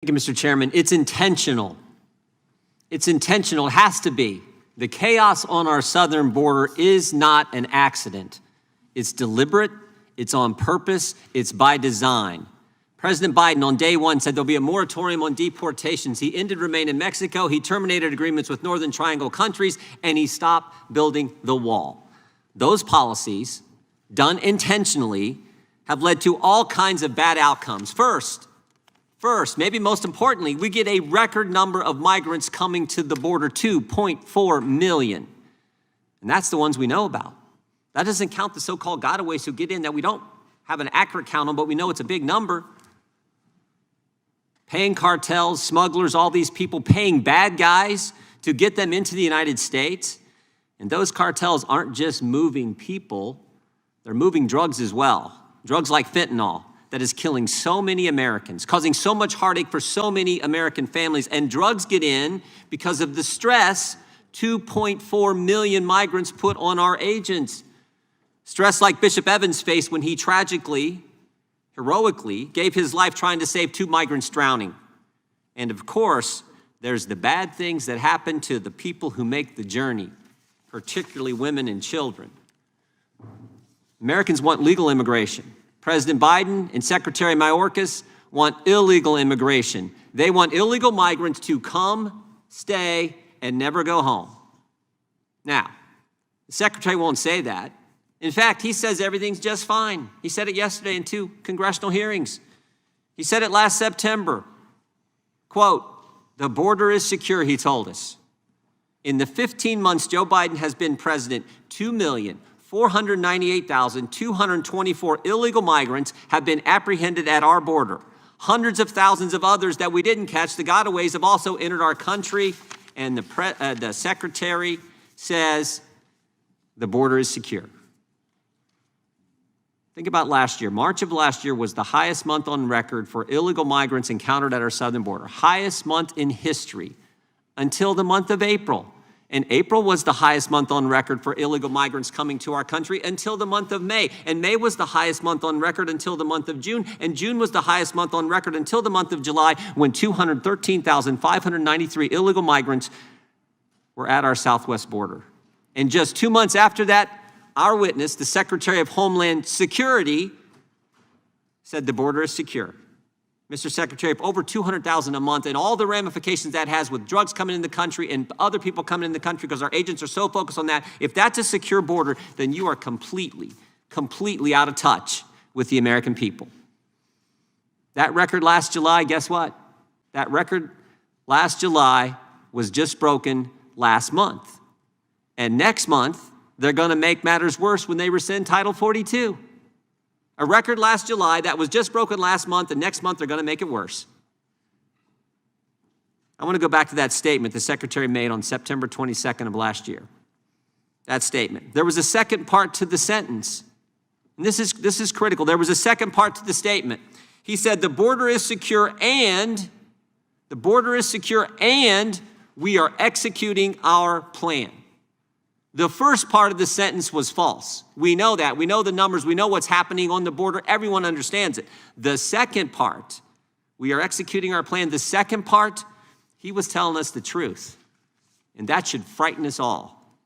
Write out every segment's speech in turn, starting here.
Thank you, Mr. Chairman. It's intentional. It's intentional. It has to be. The chaos on our southern border is not an accident. It's deliberate. It's on purpose. It's by design. President Biden on day one said there'll be a moratorium on deportations. He ended remain in Mexico. He terminated agreements with Northern Triangle countries, and he stopped building the wall. Those policies, done intentionally, have led to all kinds of bad outcomes. First, maybe most importantly, we get a record number of migrants coming to the border, 2.4 million. And that's the ones we know about. That doesn't count the so-called gotaways who get in that we don't have an accurate count on, but we know it's a big number. Paying cartels, smugglers, all these people paying bad guys to get them into the United States. And those cartels aren't just moving people, they're moving drugs as well. Drugs like fentanyl that is killing so many Americans, causing so much heartache for so many American families. And drugs get in because of the stress 2.4 million migrants put on our agents. Stress like Bishop Evans faced when he tragically, heroically gave his life trying to save 2 migrants drowning. And of course, there's the bad things that happen to the people who make the journey, particularly women and children. Americans want legal immigration. President Biden and Secretary Mayorkas want illegal immigration. They want illegal migrants to come, stay, and never go home. Now, the Secretary won't say that. In fact, he says everything's just fine. He said it yesterday in 2 congressional hearings. He said it last September. Quote, "The border is secure," he told us. In the 15 months Joe Biden has been president, 2,498,224 illegal migrants have been apprehended at our border. Hundreds of thousands of others that we didn't catch, the gotaways, have also entered our country, and the Secretary says the border is secure. Think about last year. March of last year was the highest month on record for illegal migrants encountered at our southern border. Highest month in history until the month of April. And April was the highest month on record for illegal migrants coming to our country until the month of May. And May was the highest month on record until the month of June. And June was the highest month on record until the month of July, when 213,593 illegal migrants were at our southwest border. And just 2 months after that, our witness, the Secretary of Homeland Security, said the border is secure. Mr. Secretary, if over 200,000 a month and all the ramifications that has with drugs coming in the country and other people coming in the country because our agents are so focused on that, if that's a secure border, then you are completely out of touch with the American people. That record last July, guess what? That record last July was just broken last month. And next month, they're going to make matters worse when they rescind Title 42. A record last July that was just broken last month, and next month they're going to make it worse. I want to go back to that statement the Secretary made on September 22nd of last year. That statement. There was a second part to the sentence. And this is critical. There was a second part to the statement. He said the border is secure and we are executing our plan. The first part of the sentence was false. We know that. We know the numbers. We know what's happening on the border. Everyone understands it. The second part, we are executing our plan. The second part, he was telling us the truth. And that should frighten us all.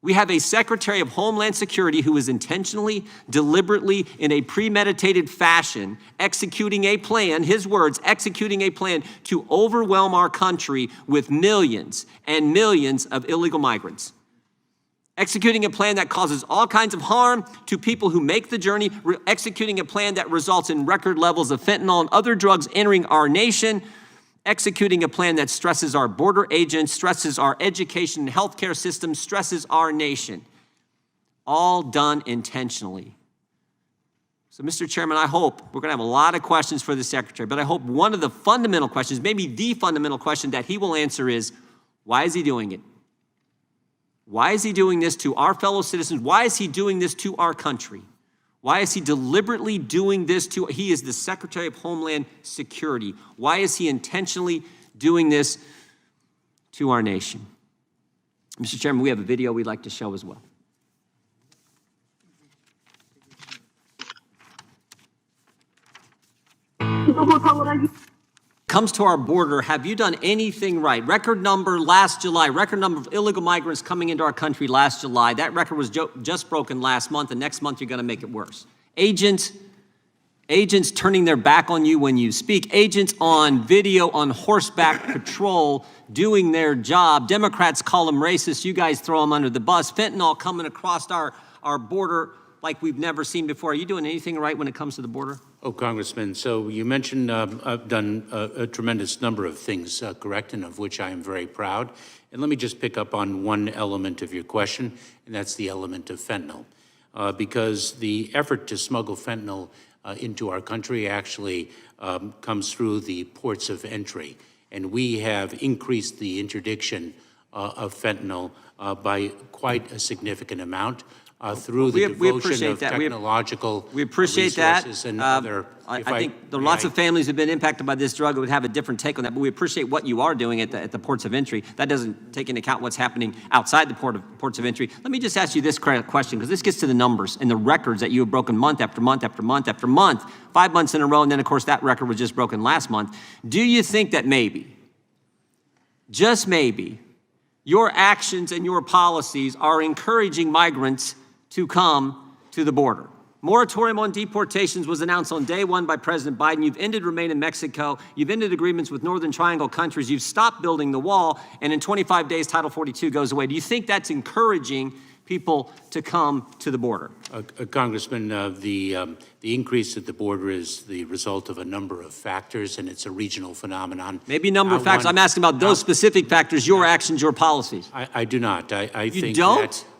We have a Secretary of Homeland Security who is intentionally, deliberately, in a premeditated fashion, executing a plan, his words, executing a plan to overwhelm our country with millions and millions of illegal migrants. Executing a plan that causes all kinds of harm to people who make the journey, executing a plan that results in record levels of fentanyl and other drugs entering our nation, executing a plan that stresses our border agents, stresses our education and healthcare system, stresses our nation. All done intentionally. So, Mr. Chairman, I hope we're going to have a lot of questions for the Secretary, but I hope one of the fundamental questions, maybe the fundamental question that he will answer is, why is he doing it? Why is he doing this to our fellow citizens? Why is he doing this to our country? Why is he deliberately doing this to, he is the Secretary of Homeland Security. Why is he intentionally doing this to our nation? Mr. Chairman, we have a video we'd like to show as well. comes to our border, have you done anything right? Record number last July, record number of illegal migrants coming into our country last July. That record was just broken last month, and next month you're going to make it worse. Agents turning their back on you when you speak. Agents on video on horseback patrol doing their job. Democrats call them racist. You guys throw them under the bus. Fentanyl coming across our border like we've never seen before. Are you doing anything right when it comes to the border? Oh, Congressman, so you mentioned I've done a tremendous number of things correct, and of which I am very proud. And let me just pick up on one element of your question, and that's the element of fentanyl. Because the effort to smuggle fentanyl into our country actually comes through the ports of entry. And we have increased the interdiction of fentanyl by quite a significant amount. Through the devotion of technological resources and other. I think there are lots of families who have been impacted by this drug who would have a different take on that, but we appreciate what you are doing at the ports of entry. That doesn't take into account what's happening outside the ports of entry. Let me just ask you this question, because this gets to the numbers and the records that you have broken month after month after month after month, 5 months in a row, and then of course that record was just broken last month. Do you think that maybe, just maybe, your actions and your policies are encouraging migrants to come to the border? Moratorium on deportations was announced on day one by President Biden. You've ended Remain in Mexico. You've ended agreements with Northern Triangle countries. You've stopped building the wall. And in 25 days, Title 42 goes away. Do you think that's encouraging people to come to the border? Congressman, the increase at the border is the result of a number of factors, and it's a regional phenomenon. Maybe a number of factors. I'm asking about those specific factors, your actions, your policies. I do not.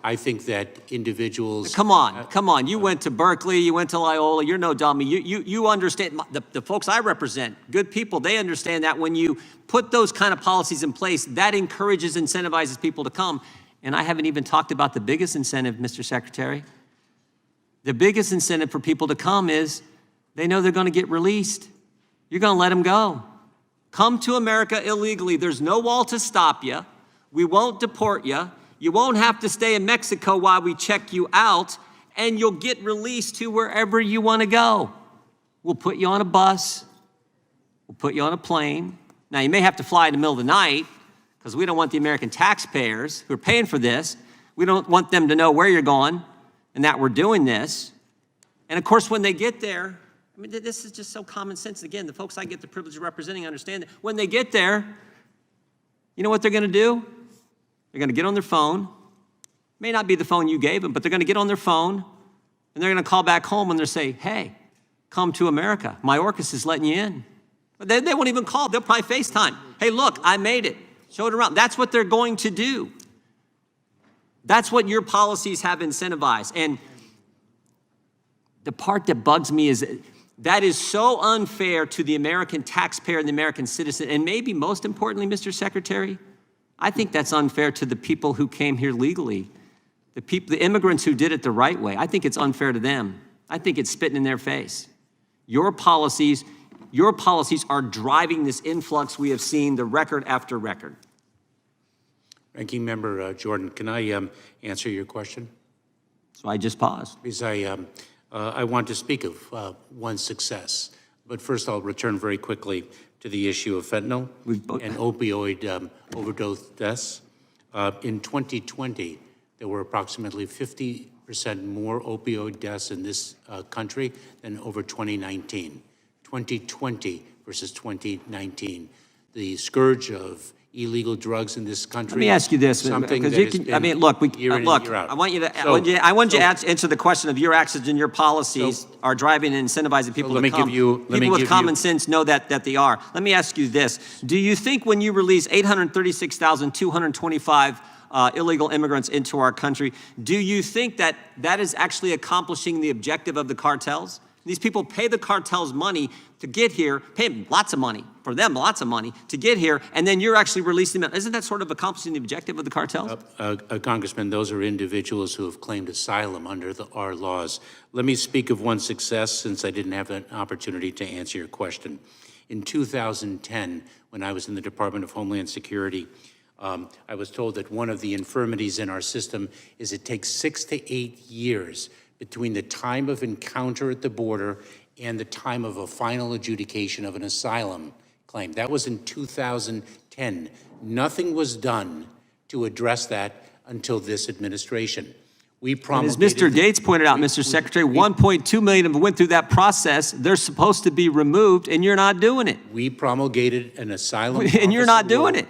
I think that individuals. Come on. You went to Berkeley, you went to Loyola, you're no dummy. You understand, the folks I represent, good people, they understand that when you put those kind of policies in place, that encourages, incentivizes people to come. And I haven't even talked about the biggest incentive, Mr. Secretary. The biggest incentive for people to come is they know they're going to get released. You're going to let them go. Come to America illegally. There's no wall to stop you. We won't deport you. You won't have to stay in Mexico while we check you out, and you'll get released to wherever you want to go. We'll put you on a bus. We'll put you on a plane. Now, you may have to fly in the middle of the night because we don't want the American taxpayers who are paying for this. We don't want them to know where you're going and that we're doing this. And of course, when they get there, I mean, this is just so common sense. Again, the folks I get the privilege of representing understand that when they get there, you know what they're going to do? They're going to get on their phone. May not be the phone you gave them, but they're going to get on their phone and they're going to call back home and they'll say, hey, come to America. Mayorkas is letting you in. But they won't even call. They'll probably FaceTime. Hey, look, I made it. Show it around. That's what they're going to do. That's what your policies have incentivized. And the part that bugs me is that is so unfair to the American taxpayer and the American citizen. And maybe most importantly, Mr. Secretary, I think that's unfair to the people who came here legally, the immigrants who did it the right way. I think it's unfair to them. I think it's spitting in their face. Your policies are driving this influx we have seen, the record after record. Ranking Member Jordan, can I answer your question? So I just paused. Because I want to speak of one success. But first, I'll return very quickly to the issue of fentanyl and opioid overdose deaths. In 2020, there were approximately 50% more opioid deaths in this country than over 2019. 2020 versus 2019. The scourge of illegal drugs in this country. Let me ask you this, because you can. I mean, look. I want you to answer the question of your actions and your policies are driving and incentivizing people to come. People with common sense know that they are. Let me ask you this: do you think when you release 836,225 illegal immigrants into our country, do you think that that is actually accomplishing the objective of the cartels? These people pay the cartels money to get here, pay them lots of money, for them lots of money, to get here, and then you're actually releasing them. Isn't that sort of accomplishing the objective of the cartels? Congressman, those are individuals who have claimed asylum under our laws. Let me speak of one success, since I didn't have an opportunity to answer your question. In 2010, when I was in the Department of Homeland Security, I was told that one of the infirmities in our system is it takes 6 to 8 years between the time of encounter at the border and the time of a final adjudication of an asylum claim. That was in 2010. Nothing was done to address that until this administration. We And as promulgated. Mr. Gates pointed out, Mr. Secretary, 1.2 million of them went through that process. They're supposed to be removed, and you're not doing it. We promulgated an asylum And you're not officer doing rule. it.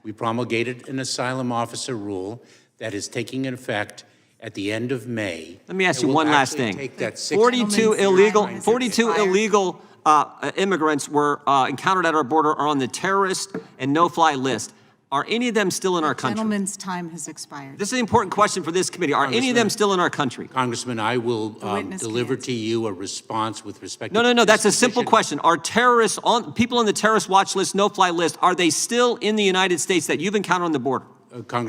We promulgated an asylum officer rule that is taking effect at the end of May. Let me ask It you will one last actually thing. take that 6 42 Gentleman's time has expired. illegal immigrants were encountered at our border are on the terrorist and no-fly list. Are any of them still in our country? Gentleman's time has expired. This is an important question for this committee. Are any of them still in our country? Congressman, I will witness deliver can't. to you a response with respect No, to. no, no, that's a this simple position. question. Are terrorists, people on the terrorist watch list, no-fly list, are they still in the United States that you've encountered on the border? Congressman,